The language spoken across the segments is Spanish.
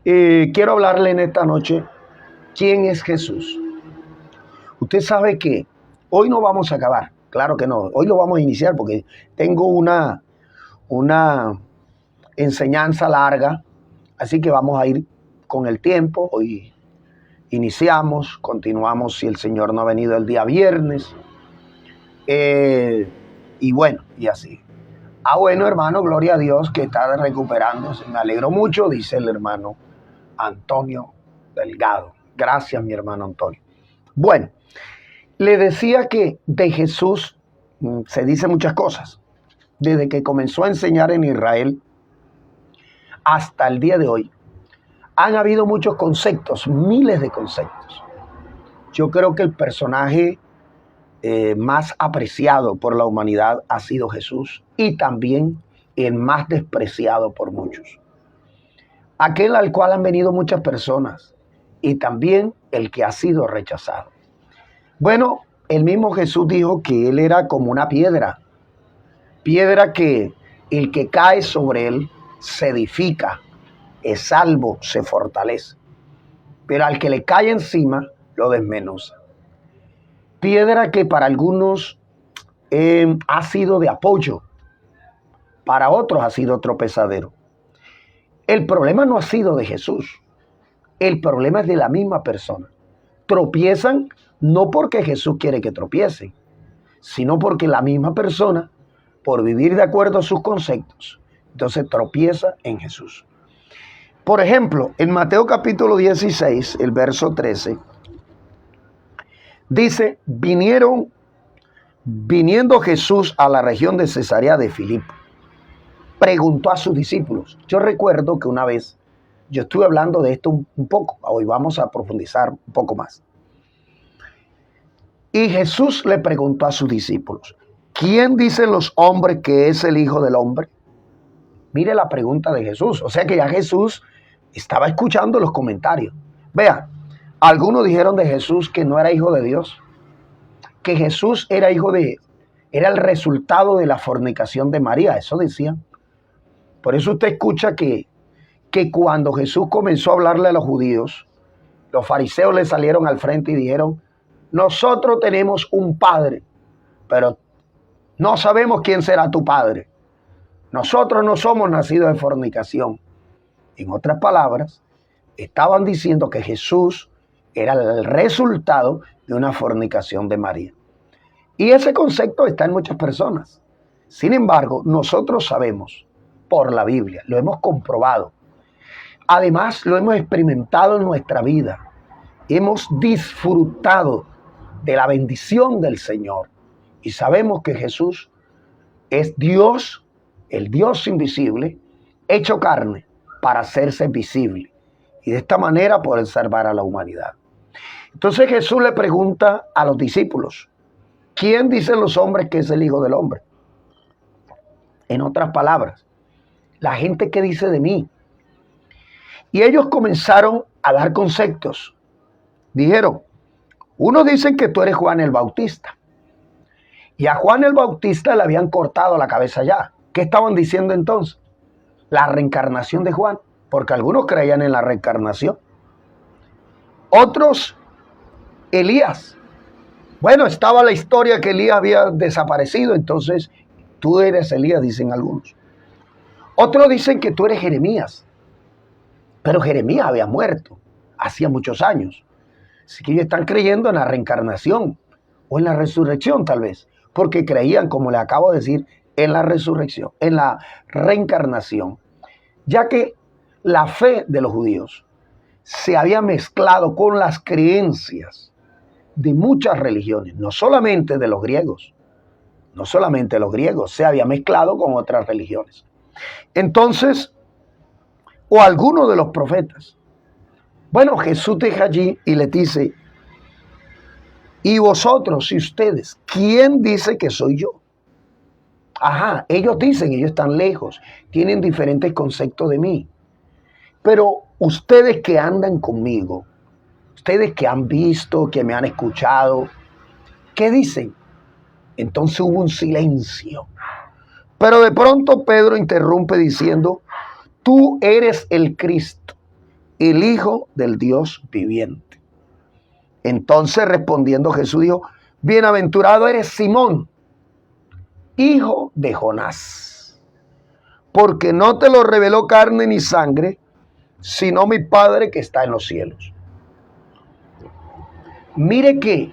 Quiero hablarle en esta noche, ¿quién es Jesús? Usted sabe que hoy no vamos a acabar, claro que no, hoy lo vamos a iniciar porque tengo una enseñanza larga, así que vamos a ir con el tiempo. Hoy iniciamos, continuamos si el Señor no ha venido el día viernes, y bueno, y así. Bueno, hermano, gloria a Dios que está recuperándose, me alegro mucho, dice el hermano Antonio Delgado. Gracias, mi hermano Antonio. Bueno, le decía que de Jesús se dice muchas cosas. Desde que comenzó a enseñar en Israel hasta el día de hoy, han habido muchos conceptos, miles de conceptos. Yo creo que el personaje más apreciado por la humanidad ha sido Jesús y también el más despreciado por muchos. Aquel al cual han venido muchas personas y también el que ha sido rechazado. Bueno, el mismo Jesús dijo que él era como una piedra que el que cae sobre él se edifica, es salvo, se fortalece, pero al que le cae encima lo desmenuza. Piedra que para algunos ha sido de apoyo, para otros ha sido tropezadero. El problema no ha sido de Jesús, el problema es de la misma persona. Tropiezan no porque Jesús quiere que tropiecen, sino porque la misma persona, por vivir de acuerdo a sus conceptos, entonces tropieza en Jesús. Por ejemplo, en Mateo capítulo 16, el verso 13, dice, viniendo Jesús a la región de Cesarea de Filipo, preguntó a sus discípulos. Yo recuerdo que una vez yo estuve hablando de esto un poco, hoy vamos a profundizar un poco más. Y Jesús le preguntó a sus discípulos, ¿quién dicen los hombres que es el Hijo del Hombre? Mire la pregunta de Jesús, o sea que ya Jesús estaba escuchando los comentarios. Vea, algunos dijeron de Jesús que no era hijo de Dios, que Jesús era era el resultado de la fornicación de María, eso decían. Por eso usted escucha que cuando Jesús comenzó a hablarle a los judíos, los fariseos le salieron al frente y dijeron, nosotros tenemos un padre, pero no sabemos quién será tu padre. Nosotros no somos nacidos de fornicación. En otras palabras, estaban diciendo que Jesús era el resultado de una fornicación de María. Y ese concepto está en muchas personas. Sin embargo, nosotros sabemos por la Biblia, lo hemos comprobado. Además, lo hemos experimentado en nuestra vida. Hemos disfrutado de la bendición del Señor. Y sabemos que Jesús es Dios, el Dios invisible, hecho carne para hacerse visible. Y de esta manera poder salvar a la humanidad. Entonces Jesús le pregunta a los discípulos, ¿quién dicen los hombres que es el Hijo del Hombre? En otras palabras, la gente que dice de mí. Y ellos comenzaron a dar conceptos. Dijeron, unos dicen que tú eres Juan el Bautista. Y a Juan el Bautista le habían cortado la cabeza ya. ¿Qué estaban diciendo entonces? La reencarnación de Juan, porque algunos creían en la reencarnación. Otros, Elías. Bueno, estaba la historia que Elías había desaparecido, entonces tú eres Elías, dicen algunos. Otros dicen que tú eres Jeremías, pero Jeremías había muerto hacía muchos años. Así que ellos están creyendo en la reencarnación o en la resurrección tal vez, porque creían, como le acabo de decir, en la resurrección, en la reencarnación, ya que la fe de los judíos se había mezclado con las creencias de muchas religiones, no solamente de los griegos, se había mezclado con otras religiones. Entonces, o alguno de los profetas. Bueno, Jesús deja allí y le dice, y vosotros y ustedes, ¿quién dice que soy yo? Ajá, ellos dicen, ellos están lejos, tienen diferentes conceptos de mí. Pero ustedes que andan conmigo, ustedes que han visto, que me han escuchado, ¿qué dicen? Entonces hubo un silencio. Pero de pronto Pedro interrumpe diciendo, tú eres el Cristo, el Hijo del Dios viviente. Entonces respondiendo Jesús dijo, bienaventurado eres Simón, hijo de Jonás, porque no te lo reveló carne ni sangre, sino mi Padre que está en los cielos. Mire que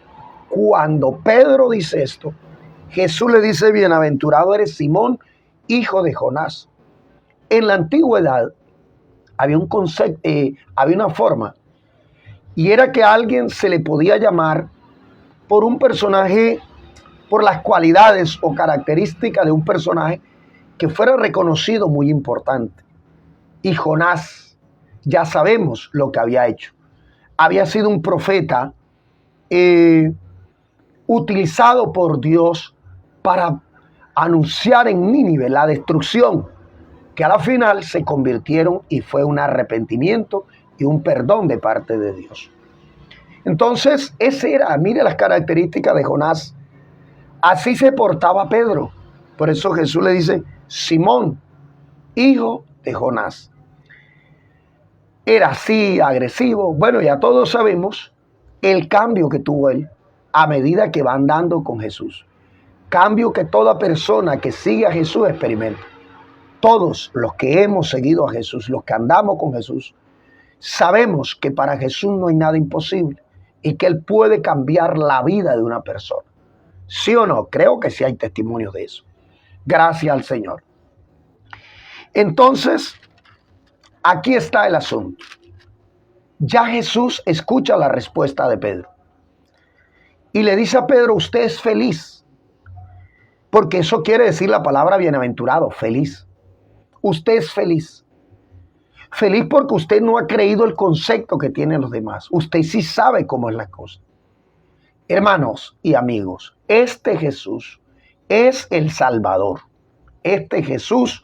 cuando Pedro dice esto, Jesús le dice, bienaventurado eres Simón, hijo de Jonás. En la antigüedad había un concepto, había una forma, y era que a alguien se le podía llamar por un personaje, por las cualidades o características de un personaje que fuera reconocido muy importante. Y Jonás, ya sabemos lo que había hecho. Había sido un profeta utilizado por Dios para anunciar en Nínive la destrucción, que a la final se convirtieron y fue un arrepentimiento y un perdón de parte de Dios. Entonces, ese era, mire las características de Jonás. Así se portaba Pedro. Por eso Jesús le dice, Simón, hijo de Jonás. Era así, agresivo. Bueno, ya todos sabemos el cambio que tuvo él a medida que va andando con Jesús. Cambio que toda persona que sigue a Jesús experimenta. Todos los que hemos seguido a Jesús, los que andamos con Jesús, sabemos que para Jesús no hay nada imposible y que Él puede cambiar la vida de una persona. ¿Sí o no? Creo que sí hay testimonio de eso. Gracias al Señor. Entonces, aquí está el asunto. Ya Jesús escucha la respuesta de Pedro y le dice a Pedro, usted es feliz, porque eso quiere decir la palabra bienaventurado, feliz. Usted es feliz. Feliz porque usted no ha creído el concepto que tienen los demás. Usted sí sabe cómo es la cosa. Hermanos y amigos, este Jesús es el Salvador. Este Jesús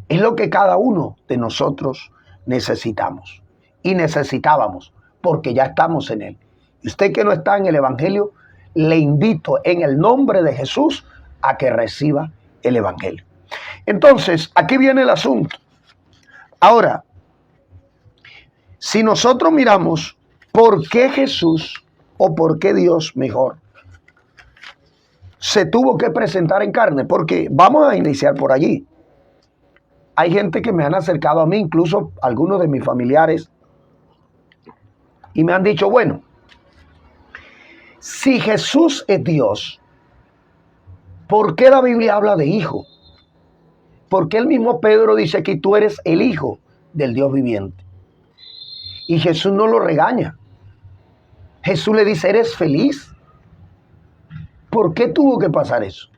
es lo que cada uno de nosotros necesitamos y necesitábamos, porque ya estamos en Él. Y usted que no está en el Evangelio, le invito en el nombre de Jesús a que reciba el Evangelio. Entonces, aquí viene el asunto. Ahora, si nosotros miramos por qué Jesús, o por qué Dios, mejor, se tuvo que presentar en carne, porque vamos a iniciar por allí. Hay gente que me han acercado a mí, incluso algunos de mis familiares, y me han dicho, bueno, si Jesús es Dios, ¿por qué la Biblia habla de hijo? Porque el mismo Pedro dice que tú eres el hijo del Dios viviente. Y Jesús no lo regaña. Jesús le dice, ¿eres feliz? ¿Por qué tuvo que pasar eso?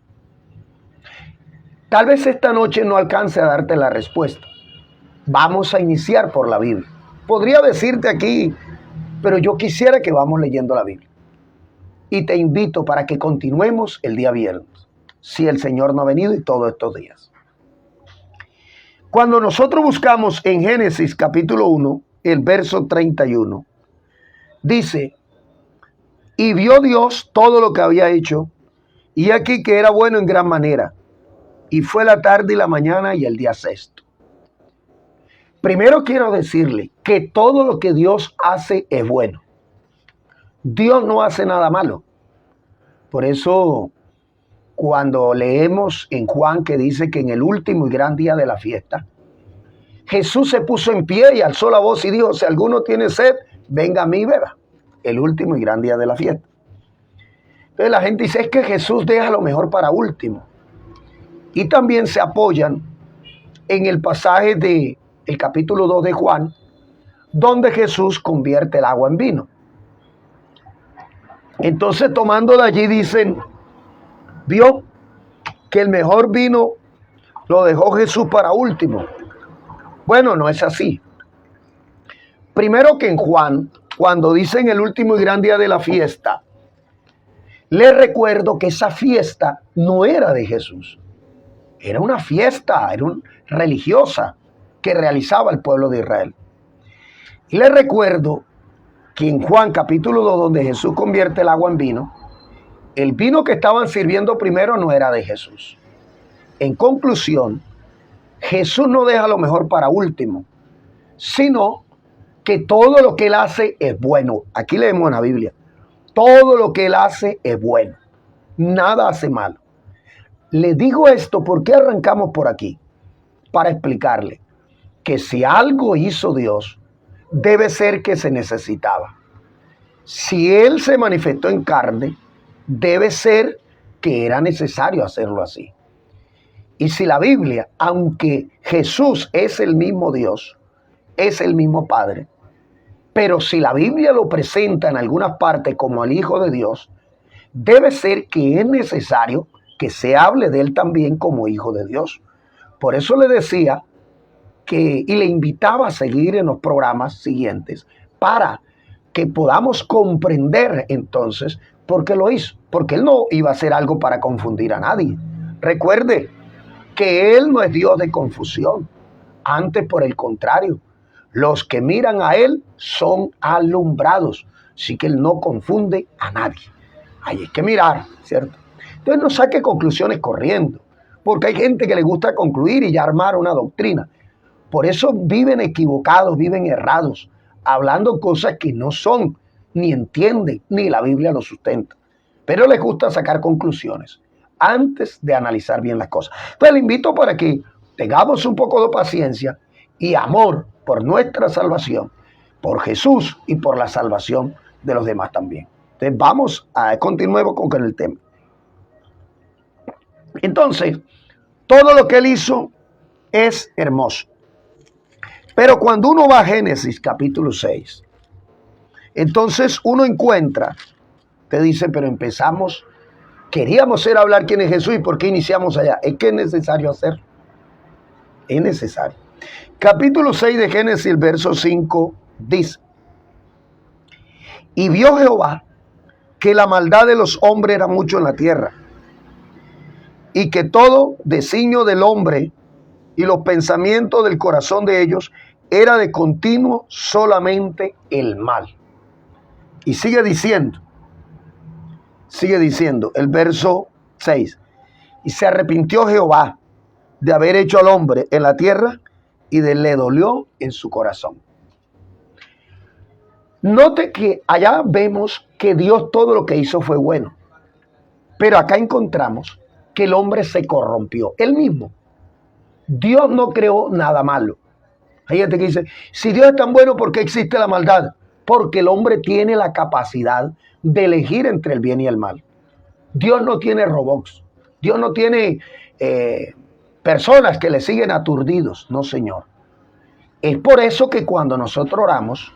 Tal vez esta noche no alcance a darte la respuesta. Vamos a iniciar por la Biblia. Podría decirte aquí, pero yo quisiera que vamos leyendo la Biblia. Y te invito para que continuemos el día viernes, si el Señor no ha venido y todos estos días. Cuando nosotros buscamos en Génesis capítulo 1, el verso 31, dice, y vio Dios todo lo que había hecho, y aquí que era bueno en gran manera, y fue la tarde y la mañana y el día sexto. Primero quiero decirle que todo lo que Dios hace es bueno. Dios no hace nada malo. Por eso, cuando leemos en Juan que dice que en el último y gran día de la fiesta, Jesús se puso en pie y alzó la voz y dijo, si alguno tiene sed, venga a mí y beba. El último y gran día de la fiesta. Entonces la gente dice, es que Jesús deja lo mejor para último. Y también se apoyan en el pasaje del capítulo 2 de Juan, donde Jesús convierte el agua en vino. Entonces, tomando de allí, dicen, vio que el mejor vino lo dejó Jesús para último. Bueno, no es así. Primero que en Juan, cuando dicen el último y gran día de la fiesta, les recuerdo que esa fiesta no era de Jesús. Era una fiesta, religiosa que realizaba el pueblo de Israel. Y les recuerdo que en Juan capítulo 2, donde Jesús convierte el agua en vino, el vino que estaban sirviendo primero no era de Jesús. En conclusión, Jesús no deja lo mejor para último, sino que todo lo que Él hace es bueno. Aquí leemos en la Biblia. Todo lo que Él hace es bueno. Nada hace malo. Le digo esto porque arrancamos por aquí. Para explicarle que si algo hizo Dios, debe ser que se necesitaba. Si Él se manifestó en carne, debe ser que era necesario hacerlo así. Y si la Biblia, aunque Jesús es el mismo Dios, es el mismo Padre, pero si la Biblia lo presenta en algunas partes como el Hijo de Dios, debe ser que es necesario que se hable de Él también como Hijo de Dios. Por eso le decía y le invitaba a seguir en los programas siguientes para que podamos comprender entonces por qué lo hizo. Porque Él no iba a hacer algo para confundir a nadie. Recuerde que Él no es Dios de confusión. Antes, por el contrario, los que miran a Él son alumbrados. Así que Él no confunde a nadie. Ahí hay que mirar, ¿cierto? Entonces no saque conclusiones corriendo. Porque hay gente que le gusta concluir y ya armar una doctrina. Por eso viven equivocados, viven errados, hablando cosas que no son, ni entienden, ni la Biblia lo sustenta. Pero les gusta sacar conclusiones antes de analizar bien las cosas. Entonces le invito para que tengamos un poco de paciencia y amor por nuestra salvación, por Jesús y por la salvación de los demás también. Entonces vamos a continuar con el tema. Entonces, todo lo que Él hizo es hermoso. Pero cuando uno va a Génesis capítulo 6, entonces uno encuentra, te dice, pero empezamos, queríamos hablar quién es Jesús y por qué iniciamos allá. Es que es necesario hacerlo. Es necesario. Capítulo 6 de Génesis, el verso 5 dice: y vio Jehová que la maldad de los hombres era mucho en la tierra, y que todo designio del hombre y los pensamientos del corazón de ellos era de continuo solamente el mal. Y sigue diciendo el verso 6, y se arrepintió Jehová de haber hecho al hombre en la tierra y le dolió en su corazón. Note que allá vemos que Dios todo lo que hizo fue bueno, pero acá encontramos que el hombre se corrompió, él mismo. Dios no creó nada malo. Hay gente que dice, si Dios es tan bueno, ¿por qué existe la maldad? Porque el hombre tiene la capacidad de elegir entre el bien y el mal. Dios no tiene robots. Dios no tiene personas que le siguen aturdidos. No, Señor. Es por eso que cuando nosotros oramos,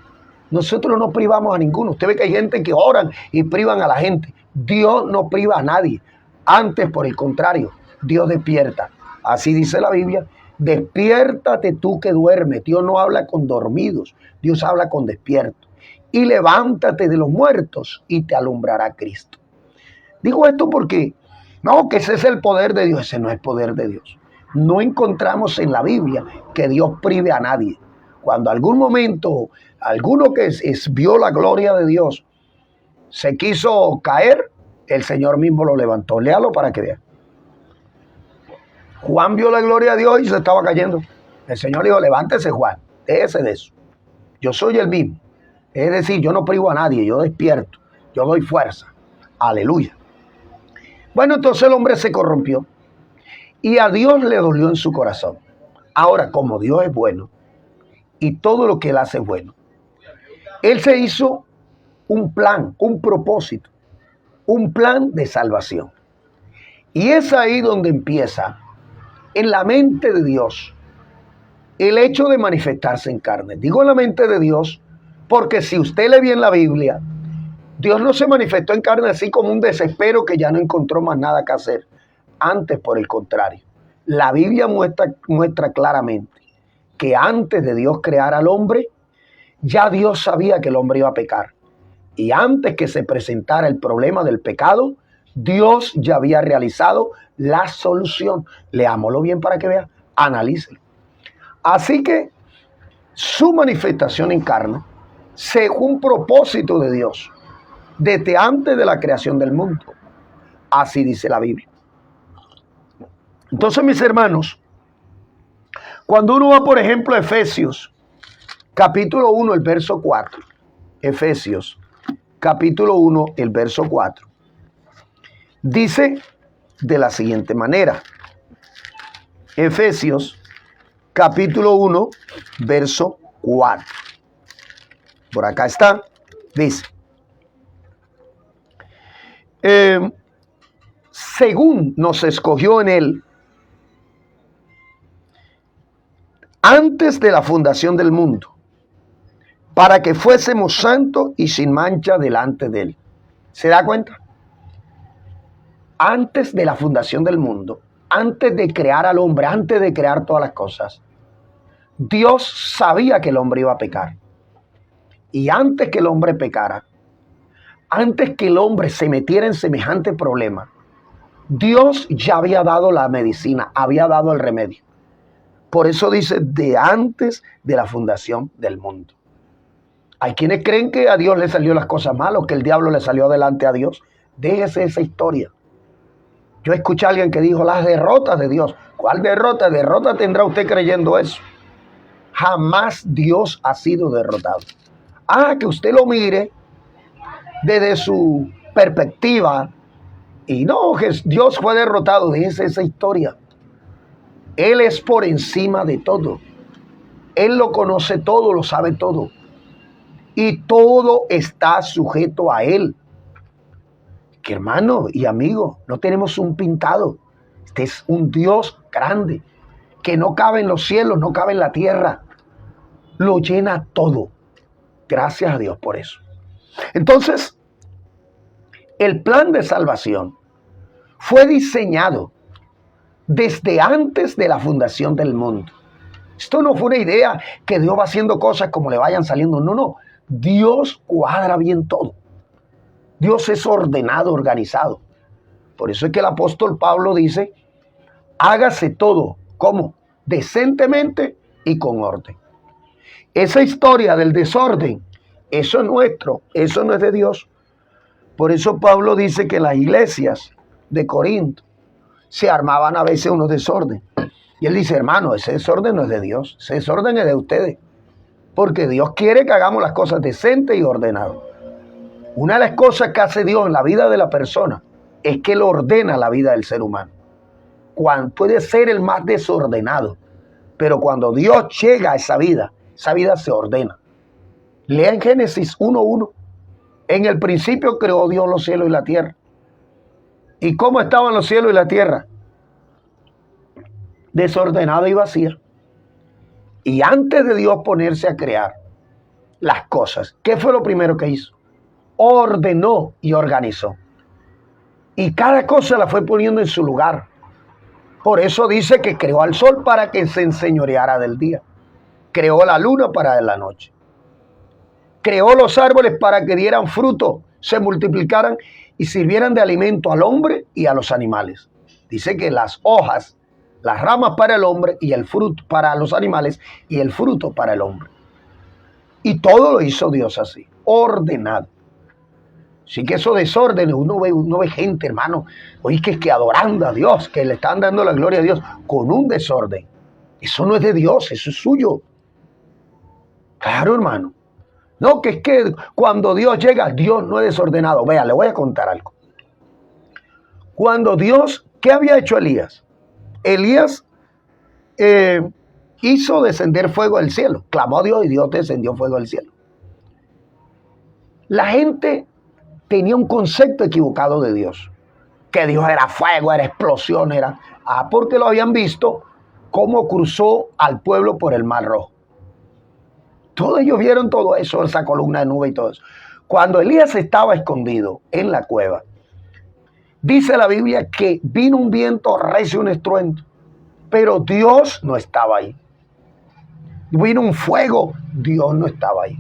nosotros no privamos a ninguno. Usted ve que hay gente que oran y privan a la gente. Dios no priva a nadie. Antes, por el contrario, Dios despierta. Así dice la Biblia. Despiértate tú que duermes. Dios no habla con dormidos. Dios habla con despiertos. Y levántate de los muertos y te alumbrará Cristo. Digo esto porque, no, que ese es el poder de Dios. Ese no es poder de Dios. No encontramos en la Biblia que Dios prive a nadie. Cuando algún momento, alguno que vio la gloria de Dios, se quiso caer, el Señor mismo lo levantó. Léalo para que vea. Juan vio la gloria de Dios y se estaba cayendo. El Señor dijo, levántese Juan, déjese de eso. Yo soy el mismo. Es decir, yo no privo a nadie, yo despierto, yo doy fuerza. Aleluya. Bueno, entonces el hombre se corrompió y a Dios le dolió en su corazón. Ahora, como Dios es bueno y todo lo que Él hace es bueno, Él se hizo un plan, un propósito, un plan de salvación. Y es ahí donde empieza en la mente de Dios el hecho de manifestarse en carne. Digo en la mente de Dios porque si usted lee bien la Biblia, Dios no se manifestó en carne así como un desespero que ya no encontró más nada que hacer. Antes, por el contrario, la Biblia muestra claramente que antes de Dios crear al hombre, ya Dios sabía que el hombre iba a pecar. Y antes que se presentara el problema del pecado, Dios ya había realizado la solución. Leámoslo bien para que vea, analícelo. Así que su manifestación en carne, según propósito de Dios, desde antes de la creación del mundo. Así dice la Biblia. Entonces, mis hermanos, cuando uno va, por ejemplo, a Efesios, capítulo 1, el verso 4. Efesios, capítulo 1, el verso 4. Dice de la siguiente manera. Efesios, capítulo 1, verso 4. Por acá está. Dice. Según nos escogió en él antes de la fundación del mundo, para que fuésemos santos y sin mancha delante de él. ¿Se da cuenta? Antes de la fundación del mundo, antes de crear al hombre, antes de crear todas las cosas, Dios sabía que el hombre iba a pecar. Y antes que el hombre pecara, antes que el hombre se metiera en semejante problema, Dios ya había dado la medicina, había dado el remedio. Por eso dice, de antes de la fundación del mundo. Hay quienes creen que a Dios le salió las cosas malas, que el diablo le salió adelante a Dios. Déjese esa historia. Yo escuché a alguien que dijo, las derrotas de Dios. ¿Cuál derrota? Derrota tendrá usted creyendo eso. Jamás Dios ha sido derrotado. Que usted lo mire desde su perspectiva. Y no, que Dios fue derrotado. Déjese esa historia. Él es por encima de todo. Él lo conoce todo, lo sabe todo. Y todo está sujeto a Él. Que hermano y amigo, no tenemos un pintado. Este es un Dios grande, que no cabe en los cielos, no cabe en la tierra. Lo llena todo. Gracias a Dios por eso. Entonces, el plan de salvación fue diseñado desde antes de la fundación del mundo. Esto no fue una idea que Dios va haciendo cosas como le vayan saliendo. No. Dios cuadra bien todo. Dios es ordenado, organizado. Por eso es que el apóstol Pablo dice, hágase todo, ¿cómo? Decentemente y con orden. Esa historia del desorden, eso es nuestro, eso no es de Dios. Por eso Pablo dice que las iglesias de Corinto se armaban a veces unos desorden. Y él dice, hermano, ese desorden no es de Dios, ese desorden es de ustedes. Porque Dios quiere que hagamos las cosas decentes y ordenadas. Una de las cosas que hace Dios en la vida de la persona es que Él ordena la vida del ser humano. Puede ser el más desordenado, pero cuando Dios llega a esa vida se ordena. Lea en Génesis 1:1. En el principio creó Dios los cielos y la tierra. ¿Y cómo estaban los cielos y la tierra? Desordenada y vacía. Y antes de Dios ponerse a crear las cosas, ¿qué fue lo primero que hizo? Ordenó y organizó. Y cada cosa la fue poniendo en su lugar. Por eso dice que creó al sol para que se enseñoreara del día. Creó la luna para la noche. Creó los árboles para que dieran fruto, se multiplicaran y sirvieran de alimento al hombre y a los animales. Dice que las hojas, las ramas para el hombre y el fruto para los animales y el fruto para el hombre. Y todo lo hizo Dios así, ordenado. Así que esos desórdenes, uno ve gente, hermano, oye, que adorando a Dios, que le están dando la gloria a Dios con un desorden. Eso no es de Dios, eso es suyo. Claro, hermano. No, que es que cuando Dios llega, Dios no es desordenado. Vea, le voy a contar algo. Cuando Dios, ¿qué había hecho Elías? Elías hizo descender fuego del cielo. Clamó a Dios y Dios descendió fuego del cielo. La gente tenía un concepto equivocado de Dios. Que Dios era fuego, era explosión, era... porque lo habían visto cómo cruzó al pueblo por el Mar Rojo. Todos ellos vieron todo eso, esa columna de nube y todo eso. Cuando Elías estaba escondido en la cueva, dice la Biblia que vino un viento recio, un estruendo, pero Dios no estaba ahí. Vino un fuego, Dios no estaba ahí.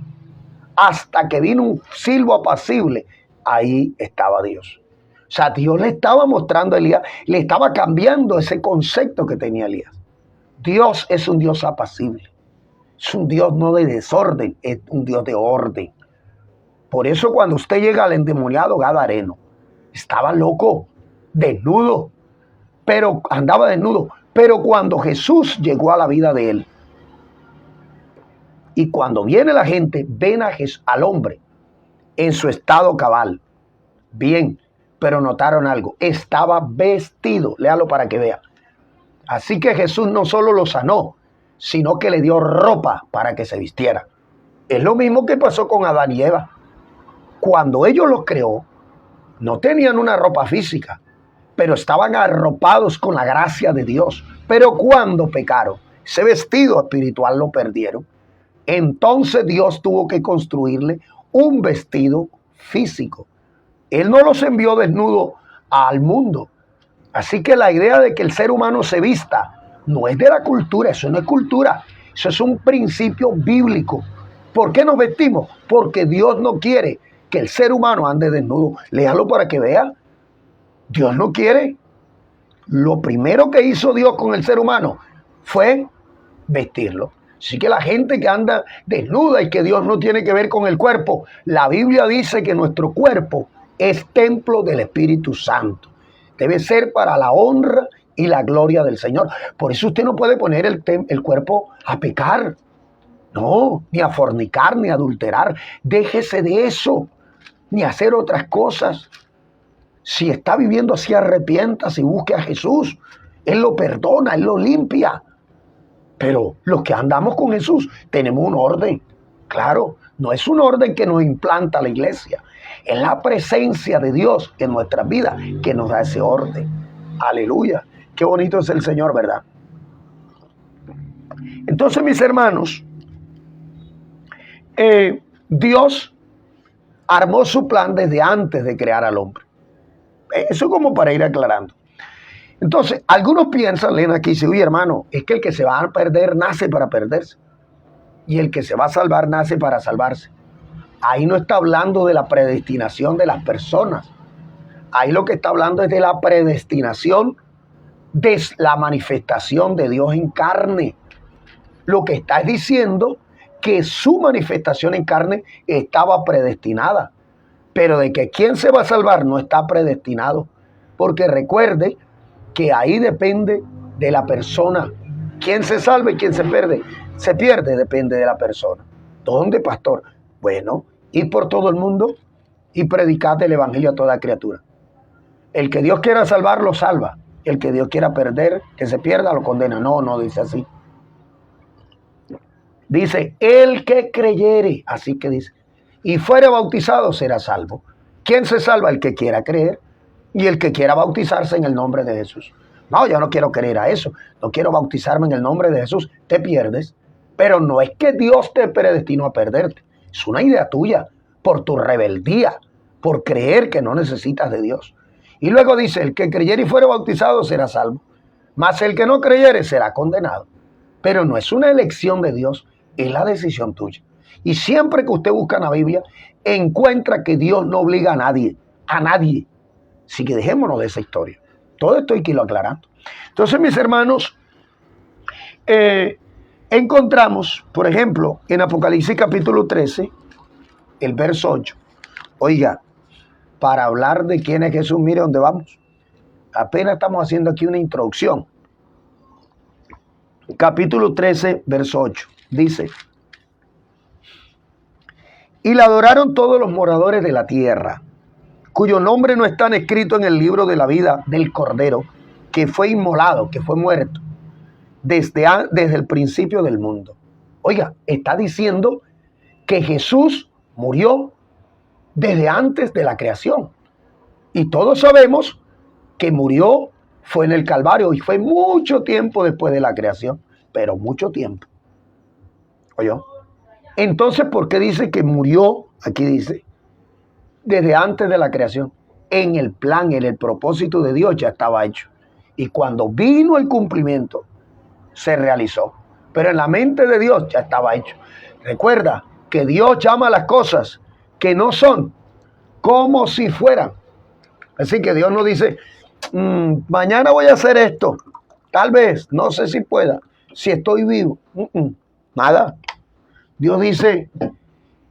Hasta que vino un silbo apacible, ahí estaba Dios. O sea, Dios le estaba mostrando a Elías, le estaba cambiando ese concepto que tenía Elías. Dios es un Dios apacible. Es un Dios no de desorden, es un Dios de orden. Por eso cuando usted llega al endemoniado Gadareno, estaba loco, desnudo, pero andaba desnudo. Pero cuando Jesús llegó a la vida de él, Y cuando viene la gente, ven al hombre en su estado cabal. Bien, pero notaron algo. Estaba vestido. Léalo para que vea. Así que Jesús no solo lo sanó, sino que le dio ropa para que se vistiera. Es lo mismo que pasó con Adán y Eva. Cuando ellos los creó, no tenían una ropa física, pero estaban arropados con la gracia de Dios. Pero cuando pecaron, ese vestido espiritual lo perdieron. Entonces Dios tuvo que construirle un vestido físico. Él no los envió desnudos al mundo. Así que la idea de que el ser humano se vista no es de la cultura, eso no es cultura. Eso es un principio bíblico. ¿Por qué nos vestimos? Porque Dios no quiere que el ser humano ande desnudo. Léalo para que vea. Dios no quiere. Lo primero que hizo Dios con el ser humano fue vestirlo. Así que la gente que anda desnuda y que Dios no tiene que ver con el cuerpo, la Biblia dice que nuestro cuerpo es templo del Espíritu Santo. Debe ser para la honra y la gloria del Señor. Por eso usted no puede poner el cuerpo a pecar. No, ni a fornicar, ni a adulterar. Déjese de eso, ni a hacer otras cosas. Si está viviendo así, arrepiéntase y busque a Jesús. Él lo perdona, Él lo limpia. Pero los que andamos con Jesús tenemos un orden. Claro, no es un orden que nos implanta la iglesia. Es la presencia de Dios en nuestras vidas que nos da ese orden. Aleluya. Qué bonito es el Señor, ¿verdad? Entonces, mis hermanos, Dios armó su plan desde antes de crear al hombre. Eso como para ir aclarando. Entonces, algunos piensan, leen aquí, dice, oye hermano, es que el que se va a perder nace para perderse. Y el que se va a salvar nace para salvarse. Ahí no está hablando de la predestinación de las personas. Ahí lo que está hablando es de la predestinación de la manifestación de Dios en carne. Lo que está diciendo que su manifestación en carne estaba predestinada. Pero de que quién se va a salvar no está predestinado. Porque recuerde que ahí depende de la persona. Quién se salva y quién se pierde. Se pierde, depende de la persona. ¿Dónde, pastor? Bueno, ir por todo el mundo y predicar el evangelio a toda criatura. El que Dios quiera salvar, lo salva. El que Dios quiera perder, que se pierda, lo condena. No dice así. Dice, el que creyere, así que dice, y fuere bautizado será salvo. ¿Quién se salva? El que quiera creer y el que quiera bautizarse en el nombre de Jesús. No, yo no quiero creer a eso. No quiero bautizarme en el nombre de Jesús. Te pierdes. Pero no es que Dios te predestinó a perderte. Es una idea tuya por tu rebeldía, por creer que no necesitas de Dios. Y luego dice, el que creyere y fuere bautizado será salvo. Mas el que no creyere será condenado. Pero no es una elección de Dios, es la decisión tuya. Y siempre que usted busca en la Biblia, encuentra que Dios no obliga a nadie. A nadie. Así que dejémonos de esa historia. Todo esto hay que irlo aclarando. Entonces, mis hermanos, encontramos, por ejemplo, en Apocalipsis capítulo 13, el verso 8. Oiga, para hablar de quién es Jesús, mire dónde vamos. Apenas estamos haciendo aquí una introducción. Capítulo 13, verso 8. Dice, y la adoraron todos los moradores de la tierra, cuyo nombre no están escritos en el libro de la vida del Cordero, que fue inmolado, que fue muerto, desde el principio del mundo. Oiga, está diciendo que Jesús murió desde antes de la creación. Y todos sabemos que murió, fue en el Calvario, y fue mucho tiempo después de la creación, pero mucho tiempo. ¿Oyó? Entonces, ¿por qué dice que murió? Aquí dice, desde antes de la creación. En el plan, en el propósito de Dios ya estaba hecho. Y cuando vino el cumplimiento, se realizó. Pero en la mente de Dios ya estaba hecho. Recuerda que Dios llama a las cosas que no son como si fueran. Así que Dios no dice, mañana voy a hacer esto. Tal vez, no sé si pueda, si estoy vivo. Nada. Dios dice,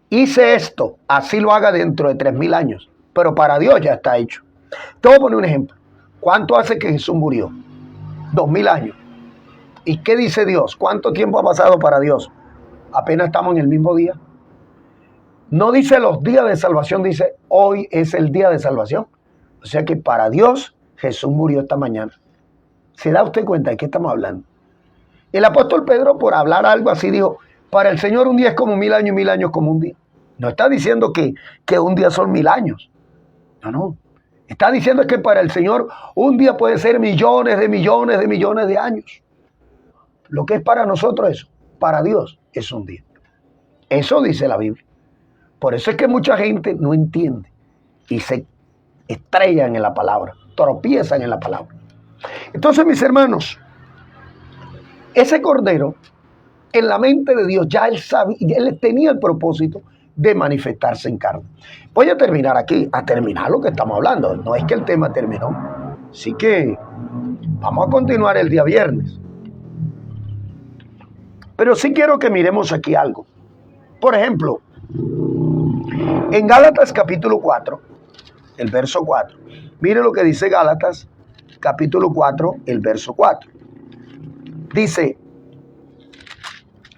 hice esto, así lo haga dentro de 3000 años. Pero para Dios ya está hecho. Te voy a poner un ejemplo. ¿Cuánto hace que Jesús murió? 2000 años. ¿Y qué dice Dios? ¿Cuánto tiempo ha pasado para Dios? apenas estamos en el mismo día. No dice los días de salvación, dice hoy es el día de salvación. O sea que para Dios Jesús murió esta mañana. ¿Se da usted cuenta de qué estamos hablando? El apóstol Pedro, por hablar algo así, dijo, para el Señor un día es como 1000 años y 1000 años como un día. No está diciendo que un día son 1000 años. No. Está diciendo que para el Señor un día puede ser millones de millones de millones de años. Lo que es para nosotros eso, para Dios es un día. Eso dice la Biblia. Por eso es que mucha gente no entiende y se estrellan en la palabra, tropiezan en la palabra. Entonces, mis hermanos, ese cordero, en la mente de Dios, ya él sabía, él tenía el propósito de manifestarse en carne. Voy a terminar aquí, a terminar lo que estamos hablando. No es que el tema terminó. Así que vamos a continuar el día viernes. Pero sí quiero que miremos aquí algo. Por ejemplo, en Gálatas capítulo 4, el verso 4. Mire lo que dice Gálatas capítulo 4, el verso 4. Dice,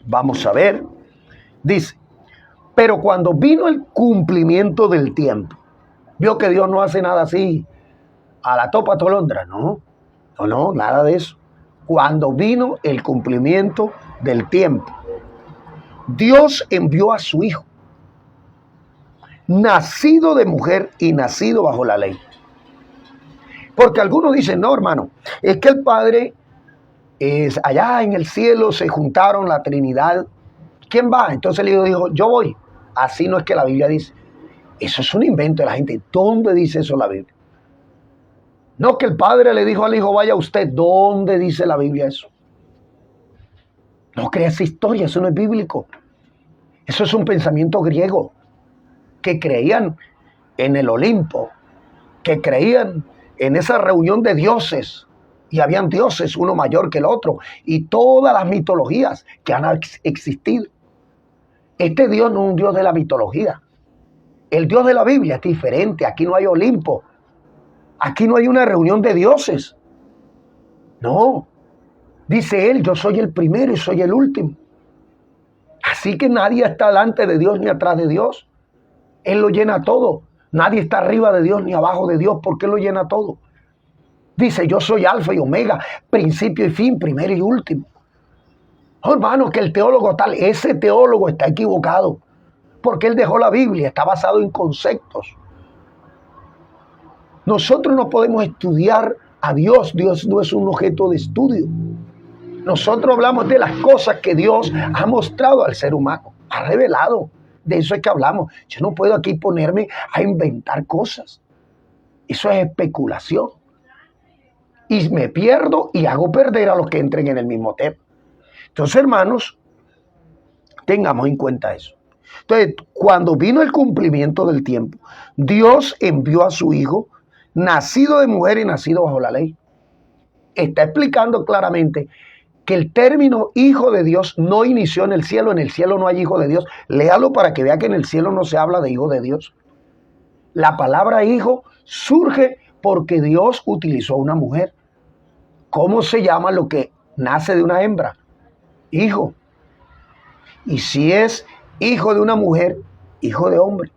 vamos a ver, dice, pero cuando vino el cumplimiento del tiempo, vio que Dios no hace nada así, a la topa tolondra, no, nada de eso. Cuando vino el cumplimiento del tiempo, Dios envió a su Hijo, nacido de mujer y nacido bajo la ley. Porque algunos dicen, no, hermano, es que el Padre es allá en el cielo, se juntaron la Trinidad. ¿Quién va? Entonces el Hijo dijo, yo voy. Así no es que la Biblia dice. Eso es un invento de la gente. ¿Dónde dice eso la Biblia? No, que el Padre le dijo al Hijo, vaya usted. ¿Dónde dice la Biblia eso? No crea esa historia, eso no es bíblico. Eso es un pensamiento griego, que creían en el Olimpo, que creían en esa reunión de dioses, y habían dioses, uno mayor que el otro, y todas las mitologías que han existido. Este Dios no es un Dios de la mitología. El Dios de la Biblia es diferente. Aquí no hay Olimpo. Aquí no hay una reunión de dioses. No. Dice él, yo soy el primero y soy el último. Así que nadie está delante de Dios ni atrás de Dios. Él lo llena todo. Nadie está arriba de Dios ni abajo de Dios porque Él lo llena todo. Dice, yo soy alfa y omega, principio y fin, primero y último. Oh, hermano, que el teólogo tal, ese teólogo está equivocado. Porque él dejó la Biblia, está basado en conceptos. Nosotros no podemos estudiar a Dios. Dios no es un objeto de estudio. Nosotros hablamos de las cosas que Dios ha mostrado al ser humano, ha revelado. De eso es que hablamos. Yo no puedo aquí ponerme a inventar cosas. Eso es especulación. Y me pierdo y hago perder a los que entren en el mismo tema. Entonces, hermanos, tengamos en cuenta eso. Entonces, cuando vino el cumplimiento del tiempo, Dios envió a su Hijo, nacido de mujer y nacido bajo la ley. Está explicando claramente que el término hijo de Dios no inició en el cielo no hay hijo de Dios. Léalo para que vea que en el cielo no se habla de hijo de Dios. La palabra hijo surge porque Dios utilizó una mujer. ¿Cómo se llama lo que nace de una hembra? Hijo. Y si es hijo de una mujer, hijo de hombre.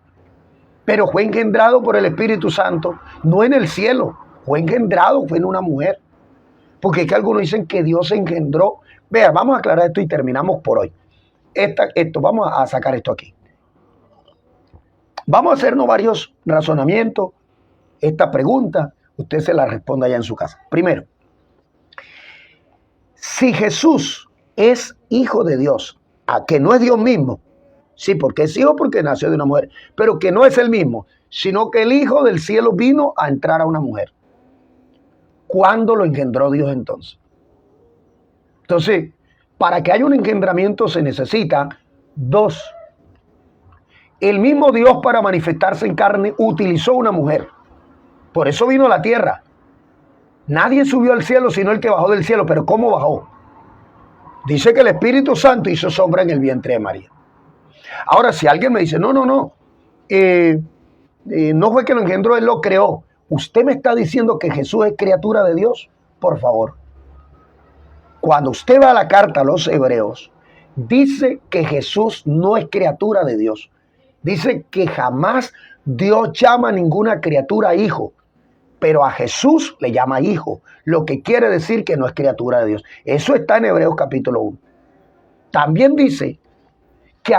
Pero fue engendrado por el Espíritu Santo, no en el cielo, fue engendrado, fue en una mujer. Porque es que algunos dicen que Dios engendró. Vea, vamos a aclarar esto y terminamos por hoy. Vamos a sacar esto aquí. Vamos a hacernos varios razonamientos. Esta pregunta, usted se la responda allá en su casa. Primero, si Jesús es hijo de Dios, a que no es Dios mismo, sí, porque es hijo porque nació de una mujer, pero que no es el mismo, sino que el Hijo del cielo vino a entrar a una mujer. ¿Cuándo lo engendró Dios entonces? Entonces, para que haya un engendramiento se necesita dos. El mismo Dios para manifestarse en carne utilizó una mujer. Por eso vino a la tierra. Nadie subió al cielo sino el que bajó del cielo. ¿Pero cómo bajó? Dice que el Espíritu Santo hizo sombra en el vientre de María. Ahora, si alguien me dice, no fue que lo engendró, Él lo creó. ¿Usted me está diciendo que Jesús es criatura de Dios? Por favor. Cuando usted va a la carta a los hebreos, dice que Jesús no es criatura de Dios. Dice que jamás Dios llama a ninguna criatura hijo, pero a Jesús le llama hijo, lo que quiere decir que no es criatura de Dios. Eso está en Hebreos capítulo 1. También dice que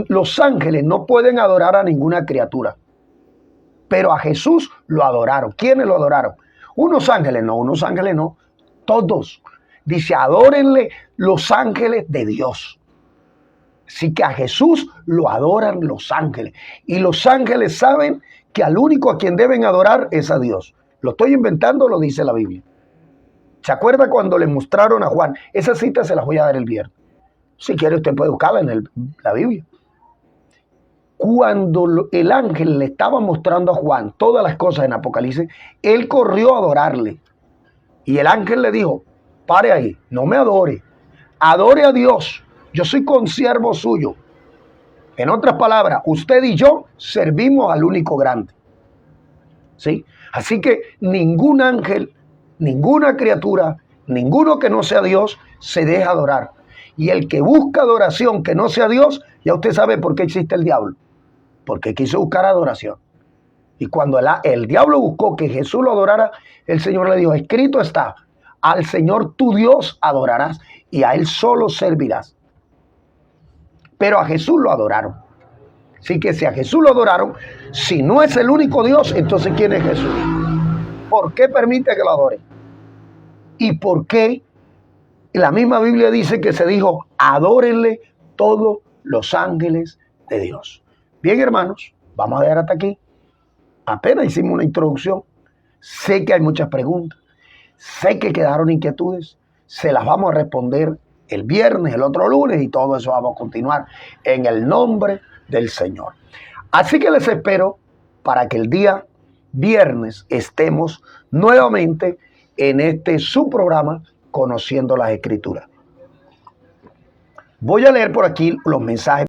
los ángeles no pueden adorar a ninguna criatura, pero a Jesús lo adoraron. ¿Quiénes lo adoraron? Unos ángeles no, todos. Dice, adórenle los ángeles de Dios. Así que a Jesús lo adoran los ángeles. Y los ángeles saben que al único a quien deben adorar es a Dios. Lo estoy inventando, lo dice la Biblia. ¿Se acuerda cuando le mostraron a Juan? Esa cita se las voy a dar el viernes. Si quiere usted puede buscarla en la Biblia. Cuando el ángel le estaba mostrando a Juan todas las cosas en Apocalipsis, él corrió a adorarle. Y el ángel le dijo, pare ahí, no me adore, adore a Dios. Yo soy consiervo suyo. En otras palabras, usted y yo servimos al único grande. ¿Sí? Así que ningún ángel, ninguna criatura, ninguno que no sea Dios, se deja adorar. Y el que busca adoración que no sea Dios, ya usted sabe por qué existe el diablo. Porque quiso buscar adoración. Y cuando el diablo buscó que Jesús lo adorara, el Señor le dijo, escrito está, al Señor tu Dios adorarás y a Él solo servirás. Pero a Jesús lo adoraron. Así que si a Jesús lo adoraron, si no es el único Dios, entonces ¿quién es Jesús? ¿Por qué permite que lo adoren? ¿Y por qué la misma Biblia dice que se dijo, adórenle todos los ángeles de Dios? Bien, hermanos, vamos a dejar hasta aquí. Apenas hicimos una introducción. Sé que hay muchas preguntas. Sé que quedaron inquietudes. Se las vamos a responder el viernes, el otro lunes, y todo eso vamos a continuar en el nombre del Señor. Así que les espero para que el día viernes estemos nuevamente en su programa Conociendo las Escrituras. Voy a leer por aquí los mensajes.